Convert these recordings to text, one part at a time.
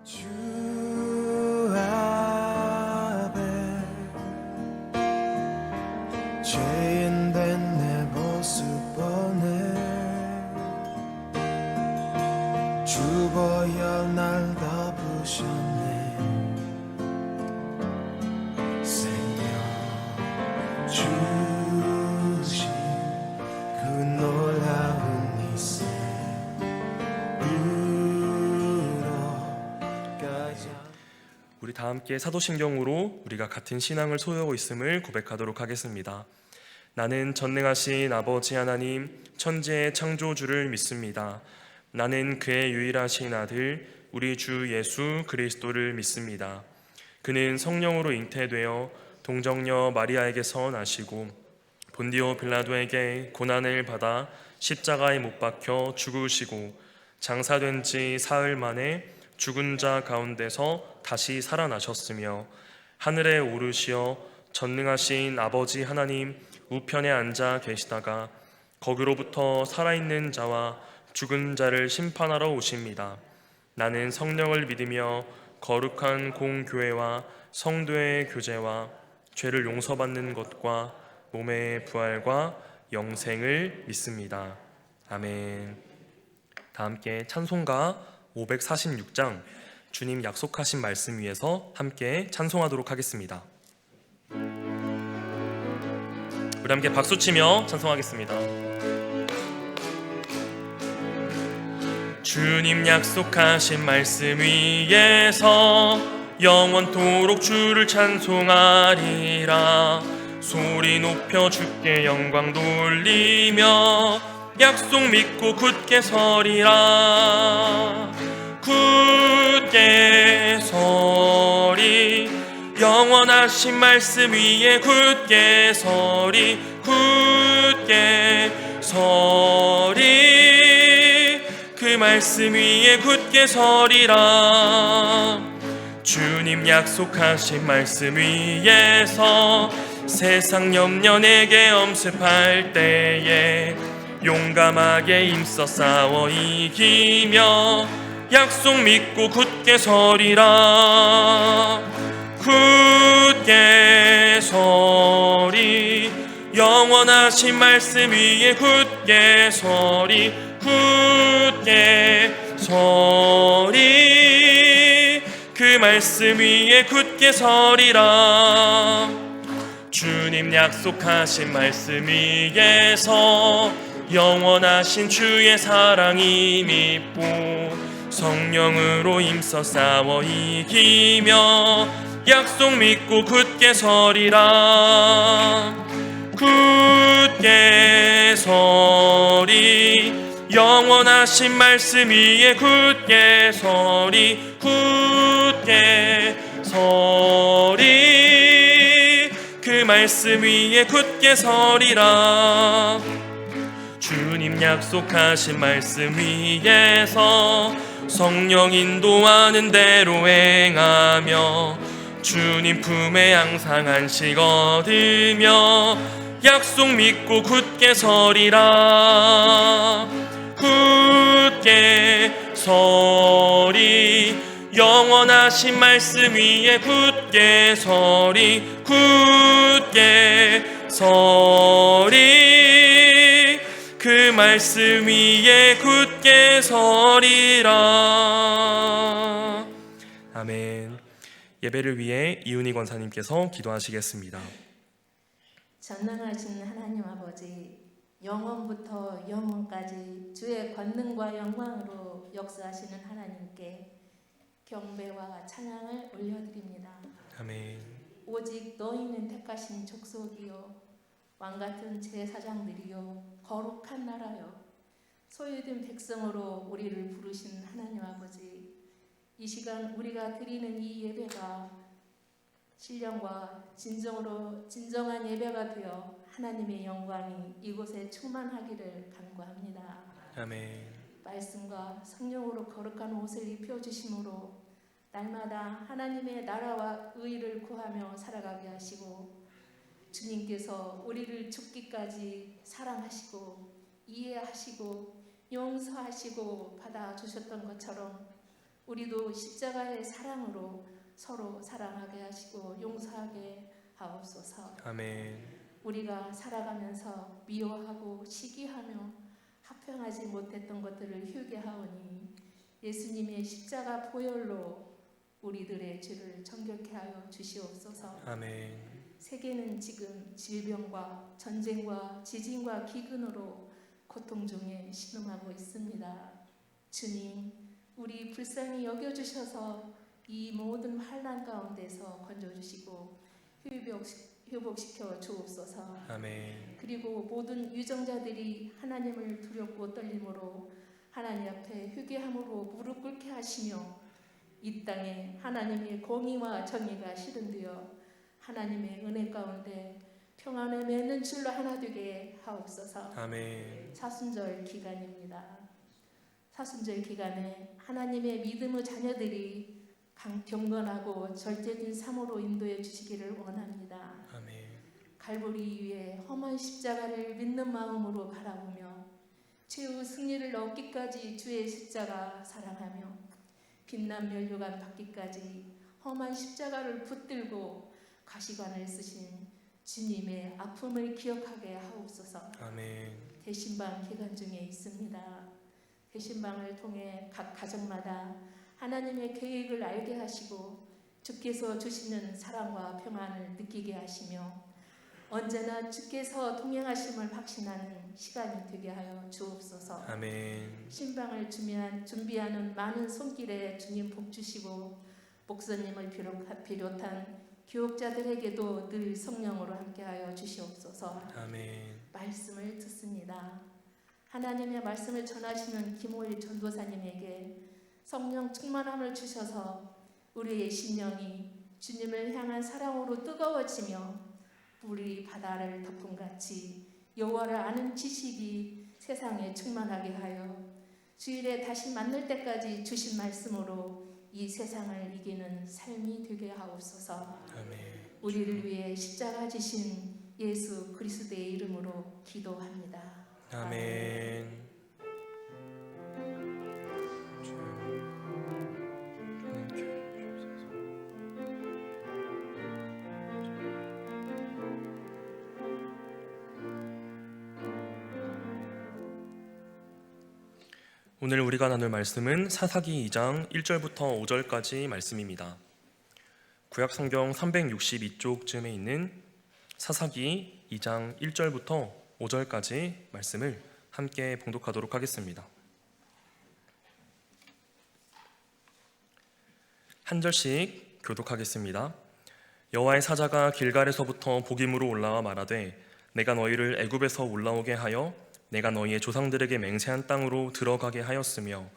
주 앞에 죄인 된 내 모습 보네. 주 보여 날 덮으셨네. 생명 주신 그 놀라운 이세 우리 다 함께 사도신경으로 우리가 같은 신앙을 소유하고 있음을 고백하도록 하겠습니다. 나는 전능하신 아버지 하나님 천지의 창조주를 믿습니다. 나는 그의 유일하신 아들 우리 주 예수 그리스도를 믿습니다. 그는 성령으로 잉태되어 동정녀 마리아에게서 나시고 본디오 빌라도에게 고난을 받아 십자가에 못 박혀 죽으시고 장사된 지 사흘 만에 죽은 자 가운데서 다시 살아나셨으며 하늘에 오르시어 전능하신 아버지 하나님 우편에 앉아 계시다가 거기로부터 살아있는 자와 죽은 자를 심판하러 오십니다. 나는 성령을 믿으며 거룩한 공교회와 성도의 교제와 죄를 용서받는 것과 몸의 부활과 영생을 믿습니다. 아멘. 다 함께 찬송가 546장 주님 약속하신 말씀 위에서 함께 찬송하도록 하겠습니다. 우리 함께 박수치며 찬송하겠습니다. 주님 약속하신 말씀 위에서 영원토록 주를 찬송하리라. 소리 높여 주께 영광 돌리며 약속 믿고 굳게 서리라. 굳게 서리 영원하신 말씀 위에 굳게 서리. 굳게 서리 그 말씀 위에 굳게 서리라. 주님 약속하신 말씀 위에서 세상 염려 내게 엄습할 때에 용감하게 힘써 싸워 이기며 약속 믿고 굳게 서리라. 굳게 서리 영원하신 말씀 위에 굳게 서리. 굳게 서리 그 말씀 위에 굳게 서리라. 주님 약속하신 말씀 위에서 영원하신 주의 사랑이 믿고 성령으로 힘써 싸워 이기며 약속 믿고 굳게 서리라. 굳게 서리 영원하신 말씀 위에 굳게 서리. 굳게 서리 그 말씀 위에 굳게 서리라. 주님 약속하신 말씀 위에서 성령 인도하는 대로 행하며 주님 품에 항상 안식 얻으며 약속 믿고 굳게 서리라. 굳게 서리 영원하신 말씀 위에 굳게 서리. 굳게 서리 그 말씀 위에 굳게 서리라. 아멘. 예배를 위해 이윤희 권사님께서 기도하시겠습니다. 전능하신 하나님 아버지, 영원부터 영원까지 주의 권능과 영광으로 역사하시는 하나님께 경배와 찬양을 올려드립니다. 아멘. 오직 너희는 택하신 족속이요 왕같은 제사장들이요 거룩한 나라요 소유된 백성으로 우리를 부르신 하나님 아버지, 이 시간 우리가 드리는 이 예배가 신령과 진정한 예배가 되어 하나님의 영광이 이곳에 충만하기를 간구합니다. 아멘. 말씀과 성령으로 거룩한 옷을 입혀주심으로 날마다 하나님의 나라와 의를 구하며 살아가게 하시고 주님께서 우리를 죽기까지 사랑하시고 이해하시고 용서하시고 받아주셨던 것처럼 우리도 십자가의 사랑으로 서로 사랑하게 하시고 용서하게 하옵소서. 아멘. 우리가 살아가면서 미워하고 시기하며 합평하지 못했던 것들을 휴게하오니 예수님의 십자가 보혈로 우리들의 죄를 정결케 하여 주시옵소서. 아멘. 세계는 지금 질병과 전쟁과 지진과 기근으로 고통 중에 신음하고 있습니다. 주님, 우리 불쌍히 여겨주셔서 이 모든 환난 가운데서 건져주시고 회복시켜 주옵소서. 아멘. 그리고 모든 유정자들이 하나님을 두렵고 떨림으로 하나님 앞에 회개함으로 무릎 꿇게 하시며 이 땅에 하나님의 공의와 정의가 실현되어 하나님의 은혜 가운데 평안을 맺는 줄로 하나 되게 하옵소서. 아멘. 사순절 기간입니다. 사순절 기간에 하나님의 믿음의 자녀들이 경건하고 절제된 삶으로 인도해 주시기를 원합니다. 아멘. 갈보리 위에 험한 십자가를 믿는 마음으로 바라보며 최후 승리를 얻기까지 주의 십자가 사랑하며 빛난 면류관 받기까지 험한 십자가를 붙들고 가시관을 쓰신 주님의 아픔을 기억하게 하옵소서. 아멘. 대신방 기간 중에 있습니다. 대신방을 통해 각 가정마다 하나님의 계획을 알게 하시고 주께서 주시는 사랑과 평안을 느끼게 하시며 언제나 주께서 동행하심을 확신하는 시간이 되게 하여 주옵소서. 아멘. 신방을 준비하는 많은 손길에 주님 복 주시고 목사님을 비롯한 교육자들에게도 늘 성령으로 함께하여 주시옵소서. 아멘. 말씀을 듣습니다. 하나님의 말씀을 전하시는 김호일 전도사님에게 성령 충만함을 주셔서 우리의 심령이 주님을 향한 사랑으로 뜨거워지며 물이 바다를 덮음같이 여호와를 아는 지식이 세상에 충만하게 하여 주일에 다시 만날 때까지 주신 말씀으로 이 세상을 이기는 삶이 되게 하옵소서. 아멘. 우리를 위해 십자가 지신 예수 그리스도의 이름으로 기도합니다. 아멘. 오늘 우리가 나눌 말씀은 사사기 2장 1절부터 5절까지 말씀입니다. 구약 성경 362쪽쯤에 있는 사사기 2장 1절부터 5절까지 말씀을 함께 봉독하도록 하겠습니다. 한 절씩 교독하겠습니다. 여호와의 사자가 길갈에서부터 복임으로 올라와 말하되 내가 너희를 애굽에서 올라오게 하여 내가 너희의 조상들에게 맹세한 땅으로 들어가게 하였으며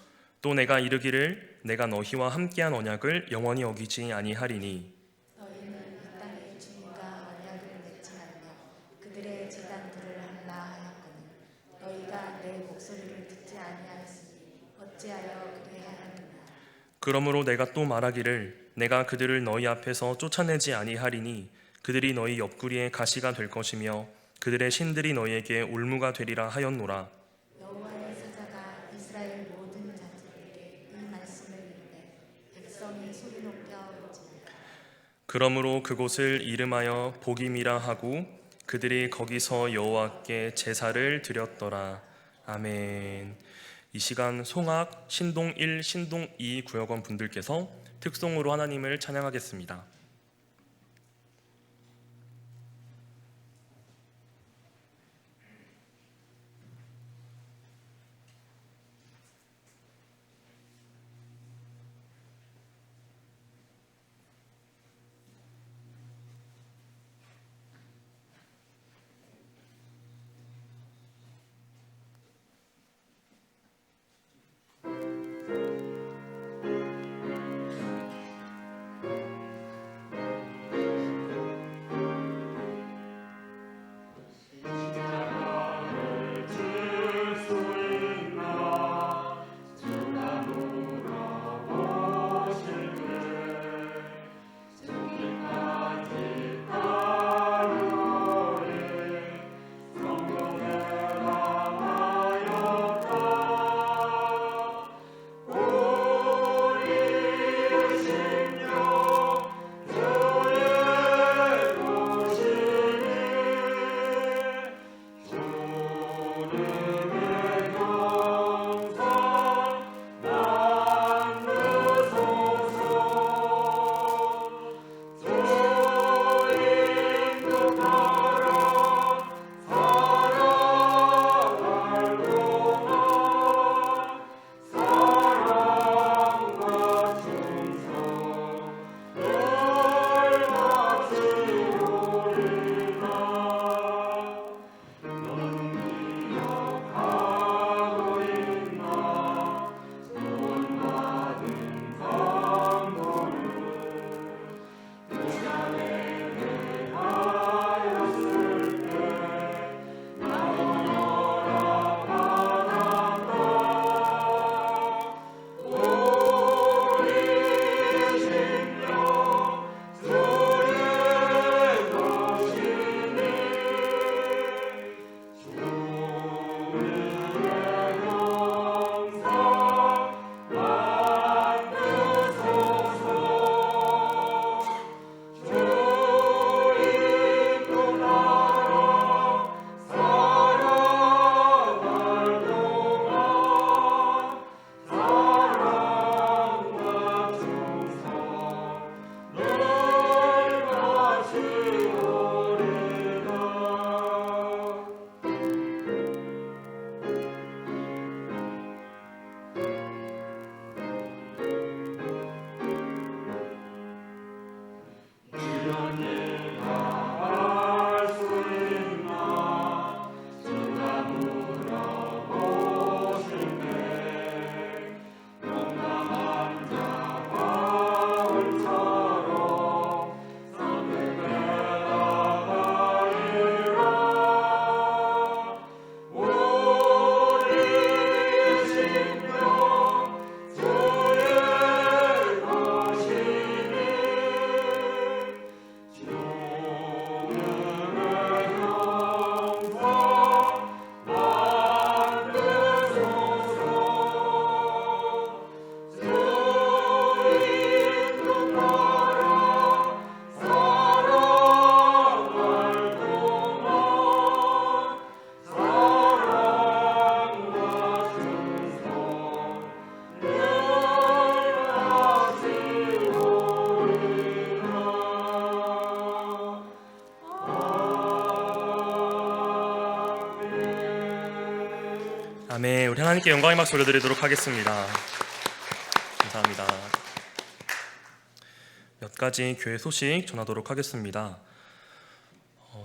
또 내가 이르기를 내가 너희와 함께한 언약을 영원히 어기지 아니하리니 너희는 이 땅의 주민과 언약을 맺지 말며 그들의 제단들을 하라 하였거늘 너희가 내 목소리를 듣지 아니하였으니 어찌하여 그리 하였느냐. 그러므로 내가 또 말하기를 내가 그들을 너희 앞에서 쫓아내지 아니하리니 그들이 너희 옆구리에 가시가 될 것이며 그들의 신들이 너희에게 올무가 되리라 하였노라. 여호와의 사자가 이스라엘 모든 자들에게 이 말씀을 이르되 백성이 소리 높여 울지니라. 그러므로 그곳을 이름하여 복임이라 하고 그들이 거기서 여호와께 제사를 드렸더라. 아멘. 이 시간 송악 신동 1, 신동 2 구역원 분들께서 특송으로 하나님을 찬양하겠습니다. 아멘. 우리 하나님께 영광의 박수 올려드리도록 하겠습니다. 감사합니다. 몇 가지 교회 소식 전하도록 하겠습니다.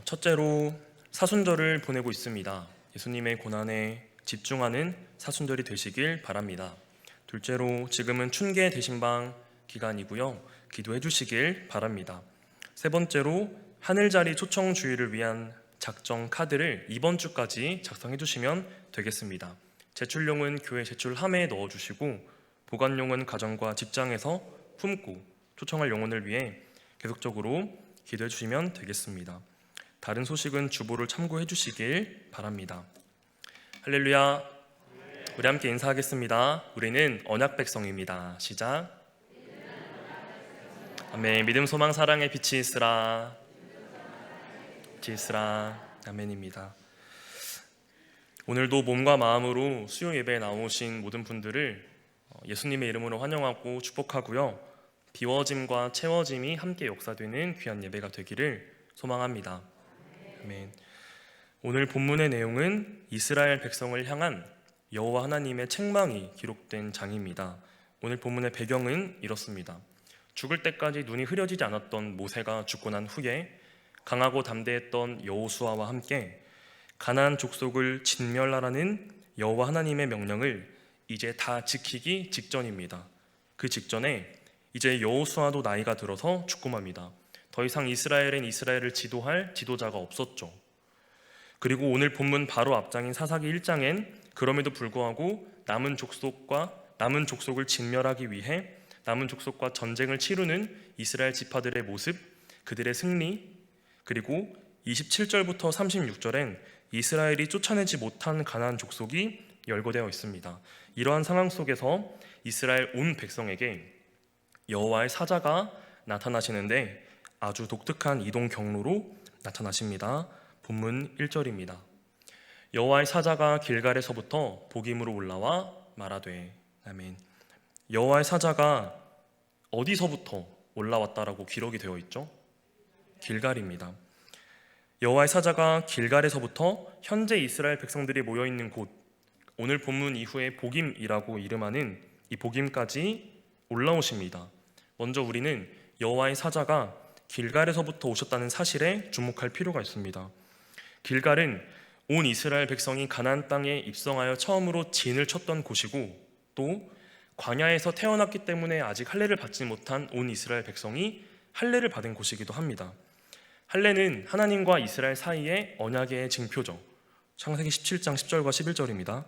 첫째로 사순절을 보내고 있습니다. 예수님의 고난에 집중하는 사순절이 되시길 바랍니다. 둘째로 지금은 춘계 대신방 기간이고요. 기도해 주시길 바랍니다. 세 번째로 하늘자리 초청 주의를 위한 작정 카드를 이번 주까지 작성해 주시면 되겠습니다. 제출용은 교회 제출함에 넣어 주시고 보관용은 가정과 직장에서 품고 초청할 영혼을 위해 계속적으로 기도해 주시면 되겠습니다. 다른 소식은 주보를 참고해 주시길 바랍니다. 할렐루야. 우리 함께 인사하겠습니다. 우리는 언약 백성입니다. 시작. 아멘. 믿음, 소망, 사랑의 빛이 있으라. 빛이 있으라. 아멘입니다. 오늘도 몸과 마음으로 수요 예배에 나오신 모든 분들을 예수님의 이름으로 환영하고 축복하고요. 비워짐과 채워짐이 함께 역사되는 귀한 예배가 되기를 소망합니다. 아멘. 오늘 본문의 내용은 이스라엘 백성을 향한 여호와 하나님의 책망이 기록된 장입니다. 오늘 본문의 배경은 이렇습니다. 죽을 때까지 눈이 흐려지지 않았던 모세가 죽고 난 후에 강하고 담대했던 여호수아와 함께 가나안 족속을 진멸하라는 여호와 하나님의 명령을 이제 다 지키기 직전입니다. 그 직전에 이제 여호수아도 나이가 들어서 죽고 맙니다. 더 이상 이스라엘엔 이스라엘을 지도할 지도자가 없었죠. 그리고 오늘 본문 바로 앞장인 사사기 1장엔 그럼에도 불구하고 남은 족속을 진멸하기 위해 남은 족속과 전쟁을 치르는 이스라엘 지파들의 모습, 그들의 승리, 그리고 27절부터 36절엔 이스라엘이 쫓아내지 못한 가나안 족속이 열거되어 있습니다. 이러한 상황 속에서 이스라엘 온 백성에게 여호와의 사자가 나타나시는데 아주 독특한 이동 경로로 나타나십니다. 본문 1절입니다. 여호와의 사자가 길갈에서부터 복임으로 올라와 말하되. 아멘. 여호와의 사자가 어디서부터 올라왔다라고 기록이 되어 있죠? 길갈입니다. 여호와의 사자가 길갈에서부터 현재 이스라엘 백성들이 모여있는 곳, 오늘 본문 이후에 복임이라고 이름하는 이 복임까지 올라오십니다. 먼저 우리는 여호와의 사자가 길갈에서부터 오셨다는 사실에 주목할 필요가 있습니다. 길갈은 온 이스라엘 백성이 가나안 땅에 입성하여 처음으로 진을 쳤던 곳이고 또 광야에서 태어났기 때문에 아직 할례를 받지 못한 온 이스라엘 백성이 할례를 받은 곳이기도 합니다. 할례는 하나님과 이스라엘 사이의 언약의 징표죠. 창세기 17장 10절과 11절입니다.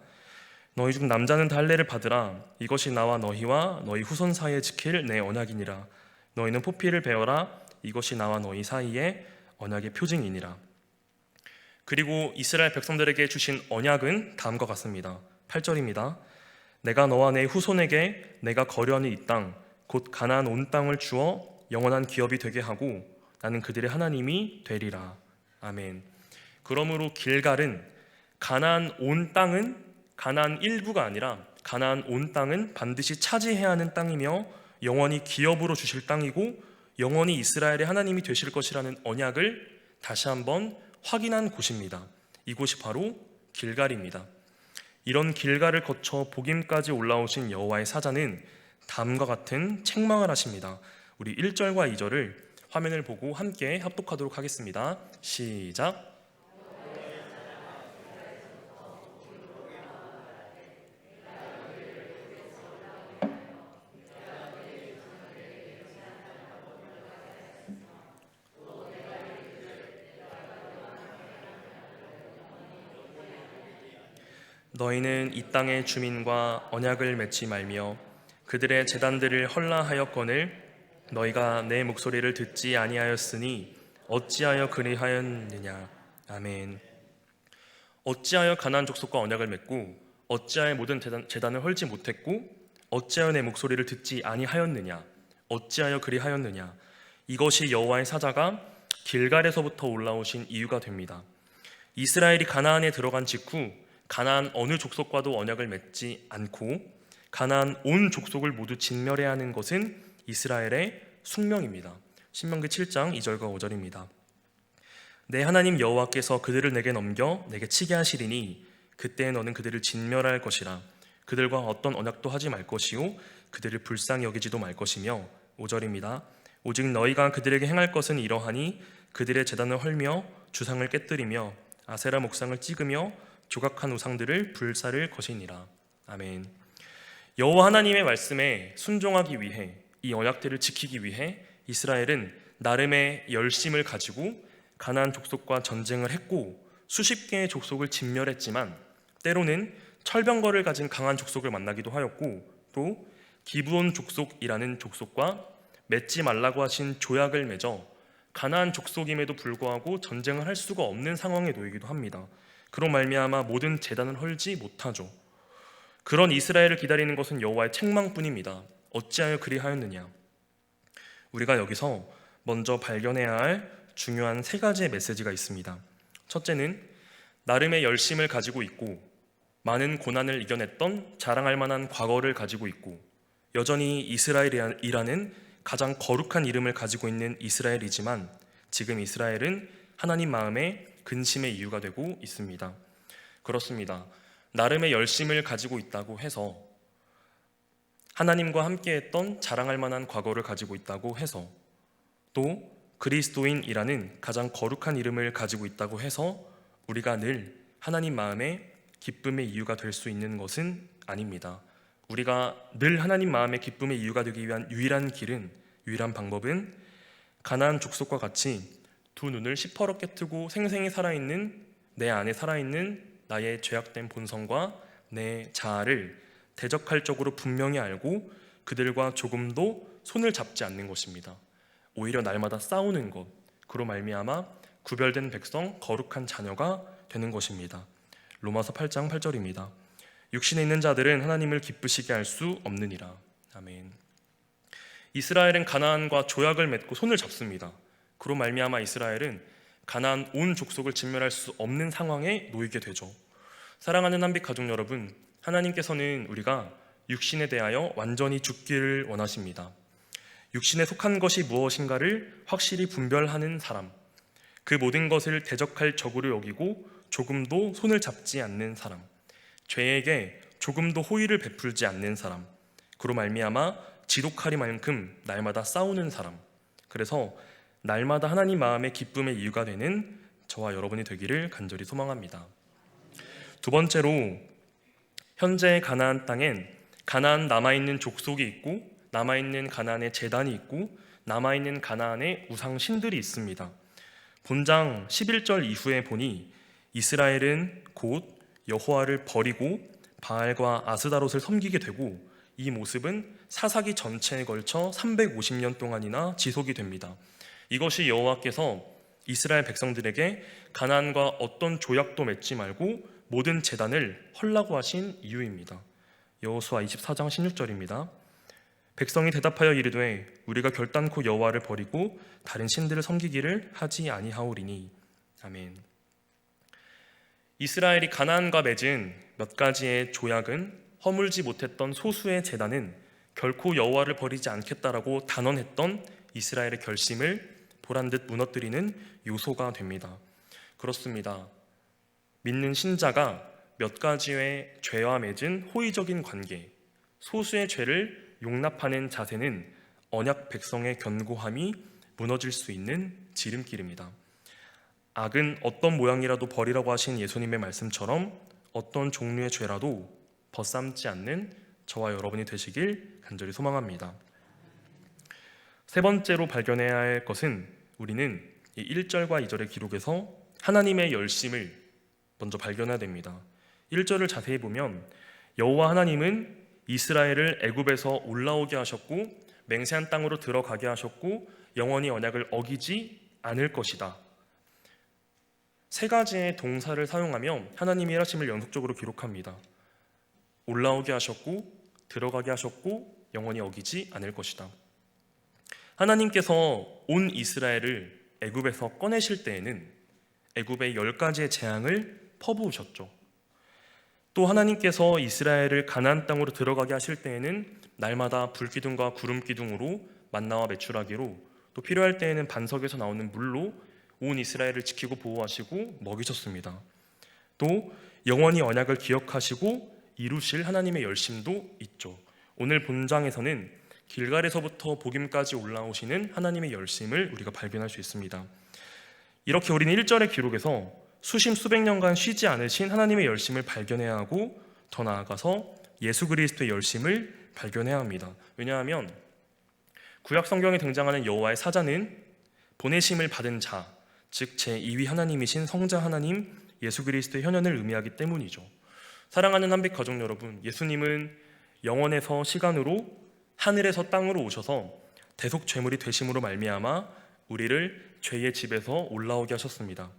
너희 중 남자는 다 할례를 받으라. 이것이 나와 너희와 너희 후손 사이에 지킬 내 언약이니라. 너희는 포피를 베어라. 이것이 나와 너희 사이의 언약의 표징이니라. 그리고 이스라엘 백성들에게 주신 언약은 다음과 같습니다. 8절입니다. 내가 너와 내 후손에게 내가 거류하는 이 땅 곧 가나안 온 땅을 주어 영원한 기업이 되게 하고 나는 그들의 하나님이 되리라. 아멘. 그러므로 길갈은 가나안 온 땅은 가나안 일부가 아니라 가나안 온 땅은 반드시 차지해야 하는 땅이며 영원히 기업으로 주실 땅이고 영원히 이스라엘의 하나님이 되실 것이라는 언약을 다시 한번 확인한 곳입니다. 이곳이 바로 길갈입니다. 이런 길갈을 거쳐 복임까지 올라오신 여호와의 사자는 다음과 같은 책망을 하십니다. 우리 1절과 2절을 화면을 보고 함께 합독하도록 하겠습니다. 시작. 너희는 이 땅의 주민과 언약을 맺지 말며 그들의 제단들을 헐라하였거늘 너희가 내 목소리를 듣지 아니하였으니 어찌하여 그리하였느냐. 아멘. 어찌하여 가나안 족속과 언약을 맺고 어찌하여 모든 제단을 헐지 못했고 어찌하여 내 목소리를 듣지 아니하였느냐. 어찌하여 그리하였느냐. 이것이 여호와의 사자가 길갈에서부터 올라오신 이유가 됩니다. 이스라엘이 가나안에 들어간 직후 가나안 어느 족속과도 언약을 맺지 않고 가나안 온 족속을 모두 진멸해야 하는 것은 이스라엘의 숙명입니다. 신명기 7장 2절과 5절입니다. 내 하나님 여호와께서 그들을 내게 넘겨 내게 치게 하시리니 그때 너는 그들을 진멸할 것이라. 그들과 어떤 언약도 하지 말 것이요 그들을 불쌍히 여기지도 말 것이며 5절입니다. 오직 너희가 그들에게 행할 것은 이러하니 그들의 제단을 헐며 주상을 깨뜨리며 아세라 목상을 찍으며 조각한 우상들을 불사를 것이니라. 아멘. 여호와 하나님의 말씀에 순종하기 위해, 이 언약들을 지키기 위해 이스라엘은 나름의 열심을 가지고 가나안 족속과 전쟁을 했고 수십 개의 족속을 진멸했지만 때로는 철병거를 가진 강한 족속을 만나기도 하였고 또 기브온 족속이라는 족속과 맺지 말라고 하신 조약을 맺어 가나안 족속임에도 불구하고 전쟁을 할 수가 없는 상황에 놓이기도 합니다. 그로 말미암아 모든 제단을 헐지 못하죠. 그런 이스라엘을 기다리는 것은 여호와의 책망뿐입니다. 어찌하여 그리하였느냐? 우리가 여기서 먼저 발견해야 할 중요한 세 가지의 메시지가 있습니다. 첫째는 나름의 열심을 가지고 있고 많은 고난을 이겨냈던 자랑할 만한 과거를 가지고 있고 여전히 이스라엘이라는 가장 거룩한 이름을 가지고 있는 이스라엘이지만 지금 이스라엘은 하나님 마음에 근심의 이유가 되고 있습니다. 그렇습니다. 나름의 열심을 가지고 있다고 해서, 하나님과 함께했던 자랑할 만한 과거를 가지고 있다고 해서, 또 그리스도인이라는 가장 거룩한 이름을 가지고 있다고 해서 우리가 늘 하나님 마음에 기쁨의 이유가 될 수 있는 것은 아닙니다. 우리가 늘 하나님 마음의 기쁨의 이유가 되기 위한 유일한 방법은 가나안 족속과 같이 두 눈을 시퍼렇게 뜨고 생생히 살아있는 내 안에 살아있는 나의 죄악된 본성과 내 자아를 대적할 적으로 분명히 알고 그들과 조금도 손을 잡지 않는 것입니다. 오히려 날마다 싸우는 것, 그로 말미암아 구별된 백성, 거룩한 자녀가 되는 것입니다. 로마서 8장 8절입니다. 육신에 있는 자들은 하나님을 기쁘시게 할 수 없느니라. 아멘. 이스라엘은 가나안과 조약을 맺고 손을 잡습니다. 그로 말미암아 이스라엘은 가나안 온 족속을 진멸할 수 없는 상황에 놓이게 되죠. 사랑하는 한빛 가족 여러분, 하나님께서는 우리가 육신에 대하여 완전히 죽기를 원하십니다. 육신에 속한 것이 무엇인가를 확실히 분별하는 사람, 그 모든 것을 대적할 적으로 여기고 조금도 손을 잡지 않는 사람, 죄에게 조금도 호의를 베풀지 않는 사람, 그로 말미암아 지독하리만큼 날마다 싸우는 사람, 그래서 날마다 하나님 마음의 기쁨의 이유가 되는 저와 여러분이 되기를 간절히 소망합니다. 두 번째로, 현재 가나안 땅엔 가나안 남아있는 족속이 있고 남아있는 가나안의 제단이 있고 남아있는 가나안의 우상신들이 있습니다. 본장 11절 이후에 보니 이스라엘은 곧 여호와를 버리고 바알과 아스다롯을 섬기게 되고 이 모습은 사사기 전체에 걸쳐 350년 동안이나 지속이 됩니다. 이것이 여호와께서 이스라엘 백성들에게 가나안과 어떤 조약도 맺지 말고 모든 제단을 헐라고 하신 이유입니다. 여호수아 24장 16절입니다. 백성이 대답하여 이르되 우리가 결단코 여호와를 버리고 다른 신들을 섬기기를 하지 아니하오리니. 아멘. 이스라엘이 가나안과 맺은 몇 가지의 조약은 허물지 못했던 소수의 제단은 결코 여호와를 버리지 않겠다라고 단언했던 이스라엘의 결심을 보란듯 무너뜨리는 요소가 됩니다. 그렇습니다. 믿는 신자가 몇 가지의 죄와 맺은 호의적인 관계, 소수의 죄를 용납하는 자세는 언약 백성의 견고함이 무너질 수 있는 지름길입니다. 악은 어떤 모양이라도 버리라고 하신 예수님의 말씀처럼 어떤 종류의 죄라도 벗삼지 않는 저와 여러분이 되시길 간절히 소망합니다. 세 번째로 발견해야 할 것은 우리는 이 1절과 2절의 기록에서 하나님의 열심을 먼저 발견해야 됩니다. 1절을 자세히 보면 여호와 하나님은 이스라엘을 애굽에서 올라오게 하셨고 맹세한 땅으로 들어가게 하셨고 영원히 언약을 어기지 않을 것이다. 세 가지의 동사를 사용하며 하나님의 일하심을 연속적으로 기록합니다. 올라오게 하셨고 들어가게 하셨고 영원히 어기지 않을 것이다. 하나님께서 온 이스라엘을 애굽에서 꺼내실 때에는 애굽의 10가지의 재앙을 퍼부으셨죠. 또 하나님께서 이스라엘을 가나안 땅으로 들어가게 하실 때에는 날마다 불기둥과 구름기둥으로 만나와 메추라기로 또 필요할 때에는 반석에서 나오는 물로 온 이스라엘을 지키고 보호하시고 먹이셨습니다. 또 영원히 언약을 기억하시고 이루실 하나님의 열심도 있죠. 오늘 본장에서는 길갈에서부터 복임까지 올라오시는 하나님의 열심을 우리가 발견할 수 있습니다. 이렇게 우리는 1절의 기록에서 수십 수백 년간 쉬지 않으신 하나님의 열심을 발견해야 하고, 더 나아가서 예수 그리스도의 열심을 발견해야 합니다. 왜냐하면 구약 성경에 등장하는 여호와의 사자는 보내심을 받은 자, 즉 제2위 하나님이신 성자 하나님 예수 그리스도의 현현을 의미하기 때문이죠. 사랑하는 한빛 가족 여러분, 예수님은 영원에서 시간으로, 하늘에서 땅으로 오셔서 대속 죄물이 되심으로 말미암아 우리를 죄의 집에서 올라오게 하셨습니다.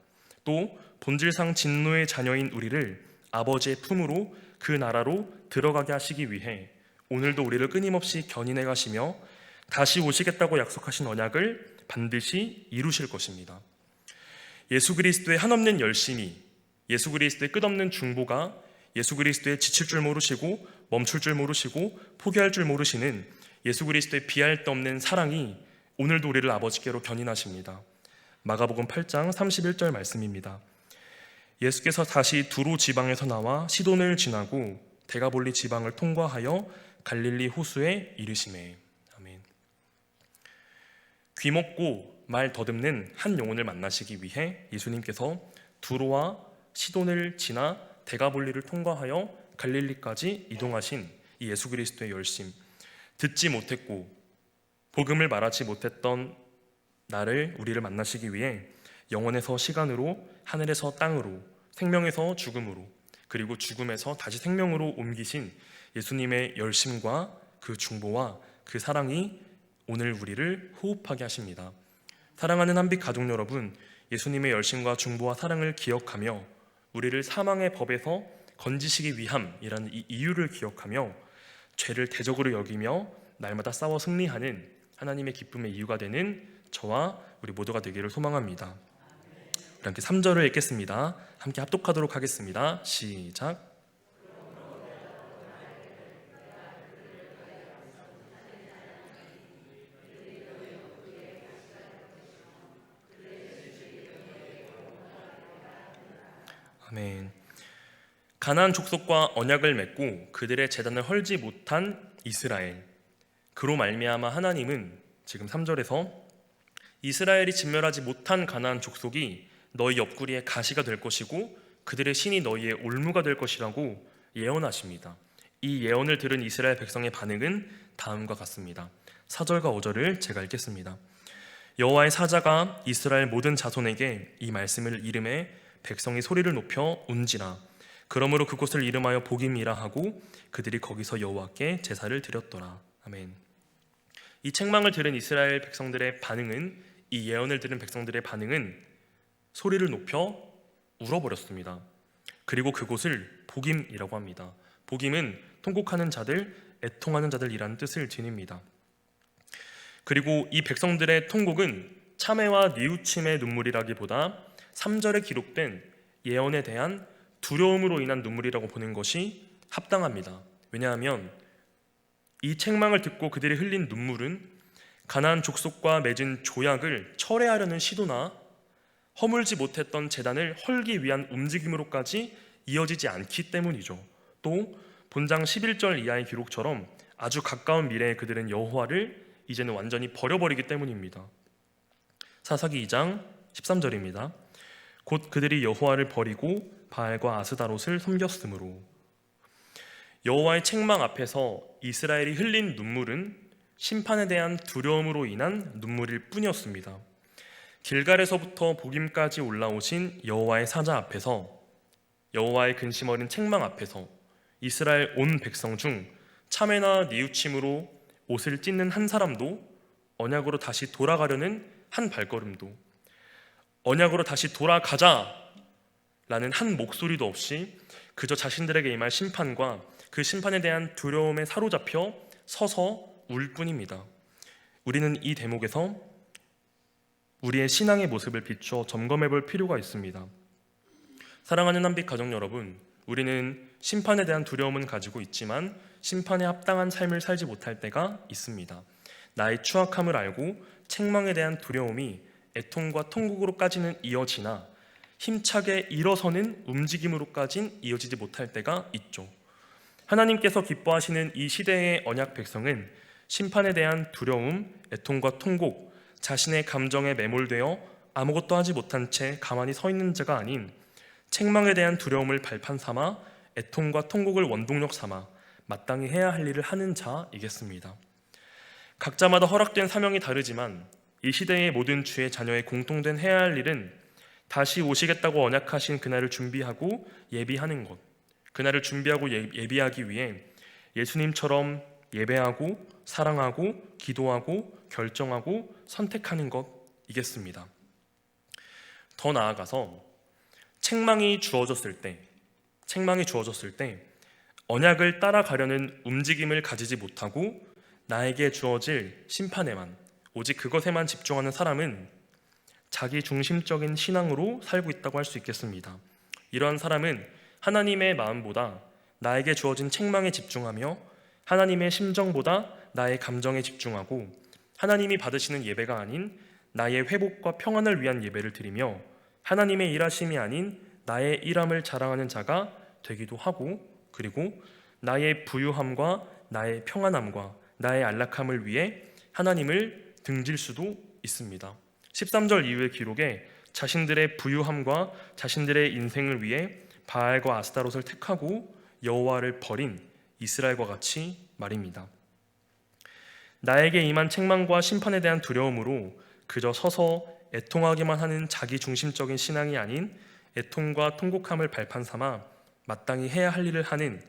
또 본질상 진노의 자녀인 우리를 아버지의 품으로, 그 나라로 들어가게 하시기 위해 오늘도 우리를 끊임없이 견인해 가시며 다시 오시겠다고 약속하신 언약을 반드시 이루실 것입니다. 예수 그리스도의 한없는 열심이, 예수 그리스도의 끝없는 중보가, 예수 그리스도의 지칠 줄 모르시고 멈출 줄 모르시고 포기할 줄 모르시는 예수 그리스도의 비할 데 없는 사랑이 오늘도 우리를 아버지께로 견인하십니다. 마가복음 8장 31절 말씀입니다. 예수께서 다시 두로 지방에서 나와 시돈을 지나고 데가볼리 지방을 통과하여 갈릴리 호수에 이르시매. 아멘. 귀먹고 말 더듬는 한 영혼을 만나시기 위해 예수님께서 두로와 시돈을 지나 데가볼리를 통과하여 갈릴리까지 이동하신 이 예수 그리스도의 열심, 듣지 못했고 복음을 말하지 못했던 나를, 우리를 만나시기 위해 영원에서 시간으로, 하늘에서 땅으로, 생명에서 죽음으로, 그리고 죽음에서 다시 생명으로 옮기신 예수님의 열심과 그 중보와 그 사랑이 오늘 우리를 호흡하게 하십니다. 사랑하는 한빛 가족 여러분, 예수님의 열심과 중보와 사랑을 기억하며 우리를 사망의 법에서 건지시기 위함이라는 이 이유를 기억하며 죄를 대적으로 여기며 날마다 싸워 승리하는 하나님의 기쁨의 이유가 되는 저와 우리 모두가 되기를 소망합니다. 우리 함께 3절을 읽겠습니다. 함께 합독하도록 하겠습니다. 시작. 아멘. 가나안 족속과 언약을 맺고 그들의 제단을 헐지 못한 이스라엘, 그로 말미암아 하나님은 지금 3절에서 이스라엘이 진멸하지 못한 가나안 족속이 너희 옆구리에 가시가 될 것이고 그들의 신이 너희의 올무가 될 것이라고 예언하십니다. 이 예언을 들은 이스라엘 백성의 반응은 다음과 같습니다. 4절과 5절을 제가 읽겠습니다. 여호와의 사자가 이스라엘 모든 자손에게 이 말씀을 이름해 백성이 소리를 높여 운지라. 그러므로 그곳을 이름하여 복임이라 하고 그들이 거기서 여호와께 제사를 드렸더라. 아멘. 이 책망을 들은 이스라엘 백성들의 반응은, 이 예언을 들은 백성들의 반응은 소리를 높여 울어버렸습니다. 그리고 그곳을 복임이라고 합니다. 복임은 통곡하는 자들, 애통하는 자들이라는 뜻을 지닙니다. 그리고 이 백성들의 통곡은 참회와 뉘우침의 눈물이라기보다 3절에 기록된 예언에 대한 두려움으로 인한 눈물이라고 보는 것이 합당합니다. 왜냐하면 이 책망을 듣고 그들이 흘린 눈물은 가나안 족속과 맺은 조약을 철회하려는 시도나 허물지 못했던 제단을 헐기 위한 움직임으로까지 이어지지 않기 때문이죠. 또 본장 11절 이하의 기록처럼 아주 가까운 미래에 그들은 여호와를 이제는 완전히 버려버리기 때문입니다. 사사기 2장 13절입니다. 곧 그들이 여호와를 버리고 바알과 아스다롯을 섬겼으므로. 여호와의 책망 앞에서 이스라엘이 흘린 눈물은 심판에 대한 두려움으로 인한 눈물일 뿐이었습니다. 길갈에서부터 복임까지 올라오신 여호와의 사자 앞에서, 여호와의 근심 어린 책망 앞에서 이스라엘 온 백성 중 참회나 뉘우침으로 옷을 찢는 한 사람도, 언약으로 다시 돌아가려는 한 발걸음도, 언약으로 다시 돌아가자라는 한 목소리도 없이 그저 자신들에게 임할 심판과 그 심판에 대한 두려움에 사로잡혀 서서 울 뿐입니다. 우리는 이 대목에서 우리의 신앙의 모습을 비추어 점검해 볼 필요가 있습니다. 사랑하는 한빛 가족 여러분, 우리는 심판에 대한 두려움은 가지고 있지만 심판에 합당한 삶을 살지 못할 때가 있습니다. 나의 추악함을 알고 책망에 대한 두려움이 애통과 통곡으로까지는 이어지나 힘차게 일어서는 움직임으로까진 이어지지 못할 때가 있죠. 하나님께서 기뻐하시는 이 시대의 언약 백성은 심판에 대한 두려움, 애통과 통곡, 자신의 감정에 매몰되어 아무것도 하지 못한 채 가만히 서 있는 자가 아닌 책망에 대한 두려움을 발판 삼아 애통과 통곡을 원동력 삼아 마땅히 해야 할 일을 하는 자이겠습니다. 각자마다 허락된 사명이 다르지만 이 시대의 모든 주의 자녀의 공통된 해야 할 일은 다시 오시겠다고 언약하신 그날을 준비하고 예비하는 것, 그날을 준비하고 예비하기 위해 예수님처럼 예배하고 사랑하고 기도하고 결정하고 선택하는 것이겠습니다. 더 나아가서 책망이 주어졌을 때 언약을 따라가려는 움직임을 가지지 못하고 나에게 주어질 심판에만, 오직 그것에만 집중하는 사람은 자기 중심적인 신앙으로 살고 있다고 할 수 있겠습니다. 이러한 사람은 하나님의 마음보다 나에게 주어진 책망에 집중하며 하나님의 심정보다 나의 감정에 집중하고 하나님이 받으시는 예배가 아닌 나의 회복과 평안을 위한 예배를 드리며 하나님의 일하심이 아닌 나의 일함을 자랑하는 자가 되기도 하고, 그리고 나의 부유함과 나의 평안함과 나의 안락함을 위해 하나님을 등질 수도 있습니다. 13절 이후의 기록에 자신들의 부유함과 자신들의 인생을 위해 바알과 아스타롯을 택하고 여호와를 버린 이스라엘과 같이 말입니다. 나에게 임한 책망과 심판에 대한 두려움으로 그저 서서 애통하기만 하는 자기 중심적인 신앙이 아닌 애통과 통곡함을 발판 삼아 마땅히 해야 할 일을 하는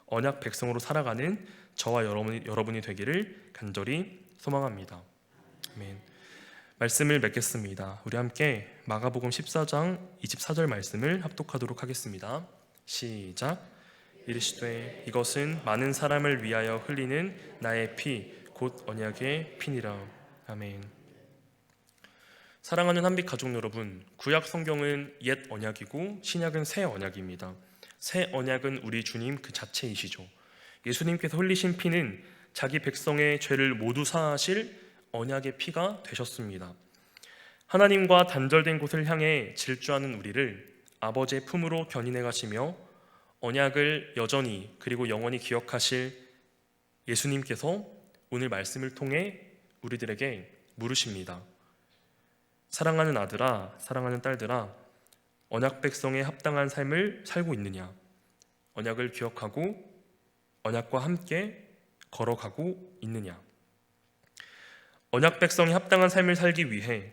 언약 백성으로 살아가는 저와 여러분이 되기를 간절히 소망합니다. 아멘. 말씀을 맺겠습니다. 우리 함께 마가복음 14장 24절 말씀을 합독하도록 하겠습니다. 시작. 이르시되 이것은 많은 사람을 위하여 흘리는 나의 피 곧 언약의 피니라. 아멘. 사랑하는 한빛 가족 여러분, 구약 성경은 옛 언약이고 신약은 새 언약입니다. 새 언약은 우리 주님 그 자체이시죠. 예수님께서 흘리신 피는 자기 백성의 죄를 모두 사하실 언약의 피가 되셨습니다. 하나님과 단절된 곳을 향해 질주하는 우리를 아버지의 품으로 견인해 가시며 언약을 여전히 그리고 영원히 기억하실 예수님께서 오늘 말씀을 통해 우리들에게 물으십니다. 사랑하는 아들아, 사랑하는 딸들아, 언약 백성에 합당한 삶을 살고 있느냐? 언약을 기억하고 언약과 함께 걸어가고 있느냐? 언약 백성이 합당한 삶을 살기 위해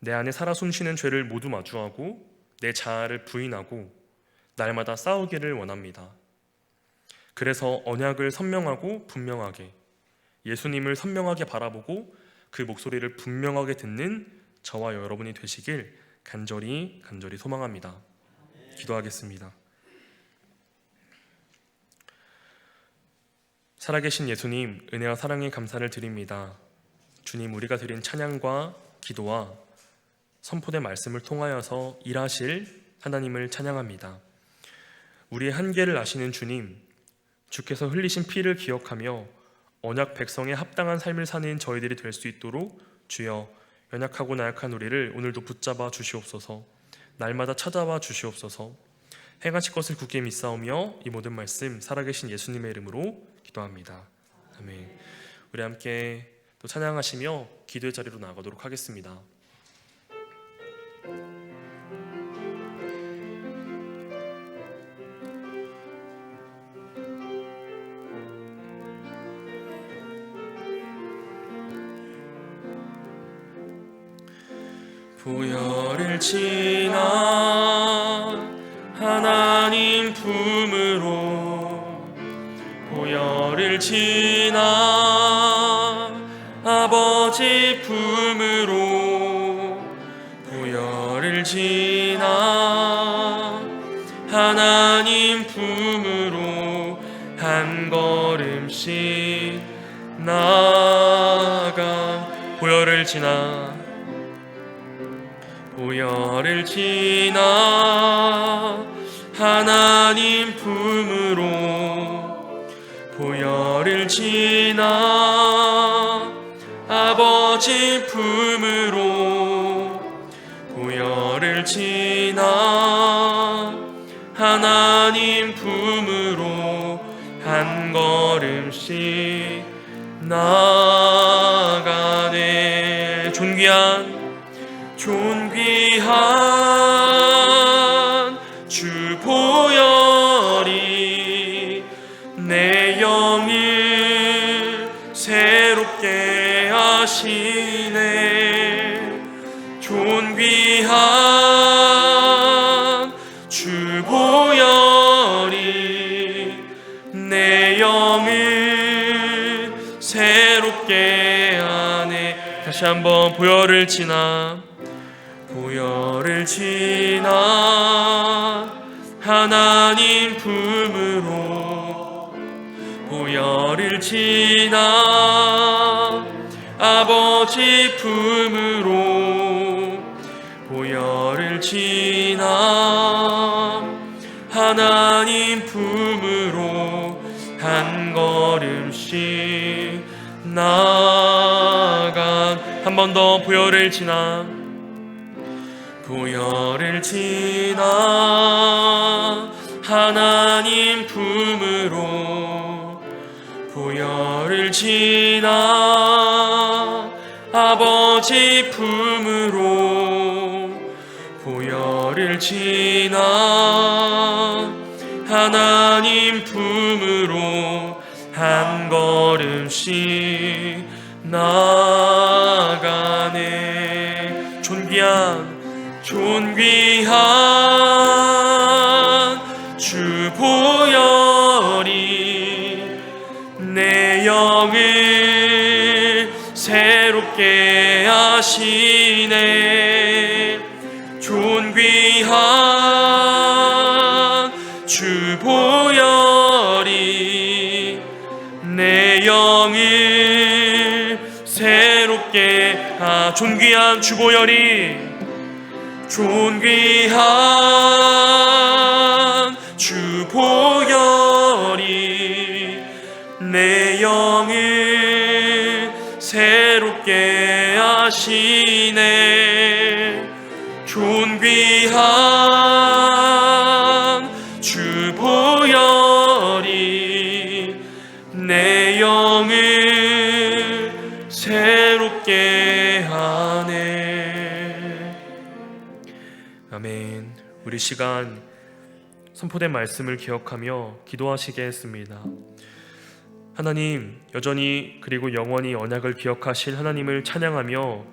내 안에 살아 숨쉬는 죄를 모두 마주하고 내 자아를 부인하고 날마다 싸우기를 원합니다. 그래서 언약을 선명하고 분명하게, 예수님을 선명하게 바라보고 그 목소리를 분명하게 듣는 저와 여러분이 되시길 간절히 소망합니다. 기도하겠습니다. 살아계신 예수님, 은혜와 사랑에 감사를 드립니다. 주님, 우리가 드린 찬양과 기도와 선포된 말씀을 통하여서 일하실 하나님을 찬양합니다. 우리의 한계를 아시는 주님, 주께서 흘리신 피를 기억하며 언약 백성에 합당한 삶을 사는 저희들이 될 수 있도록 주여 연약하고 나약한 우리를 오늘도 붙잡아 주시옵소서. 날마다 찾아와 주시옵소서. 행하실 것을 굳게 믿사오며 이 모든 말씀 살아계신 예수님의 이름으로 기도합니다. 아멘. 우리 함께 또 찬양하시며 기도의 자리로 나가도록 하겠습니다. 보혈을 지나 하나님 품으로, 보혈을 지나 아버지 품으로, 보혈을 지나 하나님 품으로 한 걸음씩 나아가, 보혈을 지나 보혈을 지나 하나님 품으로, 보혈을 지나 아버지 품으로, 보혈을 보혈을 지나 하나님 품으로 한 걸음씩 나아가네. 존귀한 주 보혈이 내 영을 새롭게 하시네. 존귀한 주 보혈이 내 영을 새롭게 하네. 다시 한번 보혈을 지나 하나님 품으로 보혈을 지나 아버지 품으로 보혈을 지나 하나님 품으로 한 걸음씩 나아간. 한 번 더 보혈을 지나 하나님 품으로 보혈을 지나 아버지 품으로 보혈을 지나 하나님 품으로 한 걸음씩 나아가네. 존귀한 주 보혈이 내 영을 새롭게 하시네. 존귀한 주 보혈이 내 영을 새롭게 존귀한 주 보혈이 내 영을 새롭게 하시네. 존귀한 주 보혈이 내 영을 새롭게 하네. 아멘. 우리 시간 선포된 말씀을 기억하며 기도하시겠습니다. 하나님, 여전히 그리고 영원히 언약을 기억하실 하나님을 찬양하며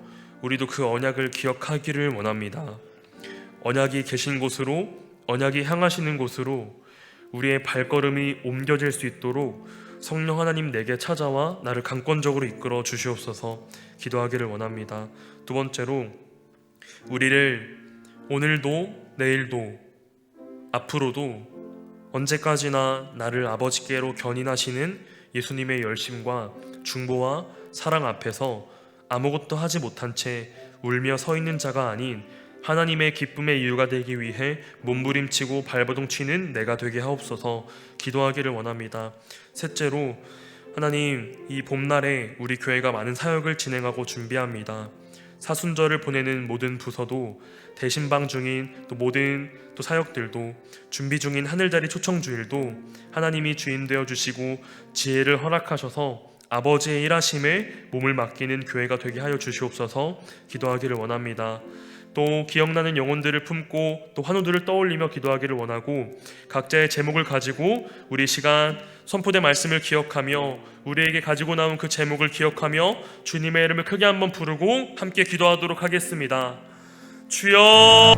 우리도 그 언약을 기억하기를 원합니다. 언약이 계신 곳으로, 언약이 향하시는 곳으로 우리의 발걸음이 옮겨질 수 있도록 성령 하나님 내게 찾아와 나를 강권적으로 이끌어 주시옵소서 기도하기를 원합니다. 두 번째로, 우리를 오늘도 내일도 앞으로도 언제까지나 나를 아버지께로 견인하시는 예수님의 열심과 중보와 사랑 앞에서 아무것도 하지 못한 채 울며 서 있는 자가 아닌 하나님의 기쁨의 이유가 되기 위해 몸부림치고 발버둥치는 내가 되게 하옵소서 기도하기를 원합니다. 셋째로, 하나님, 이 봄날에 우리 교회가 많은 사역을 진행하고 준비합니다. 사순절을 보내는 모든 부서도, 대신방 중인 모든 사역들도, 준비 중인 하늘자리 초청주일도 하나님이 주인 되어 주시고 지혜를 허락하셔서 아버지의 일하심에 몸을 맡기는 교회가 되게 하여 주시옵소서 기도하기를 원합니다. 또 기억나는 영혼들을 품고 또 환우들을 떠올리며 기도하기를 원하고, 각자의 제목을 가지고 우리 시간 선포된 말씀을 기억하며 우리에게 가지고 나온 그 제목을 기억하며 주님의 이름을 크게 한번 부르고 함께 기도하도록 하겠습니다. 주여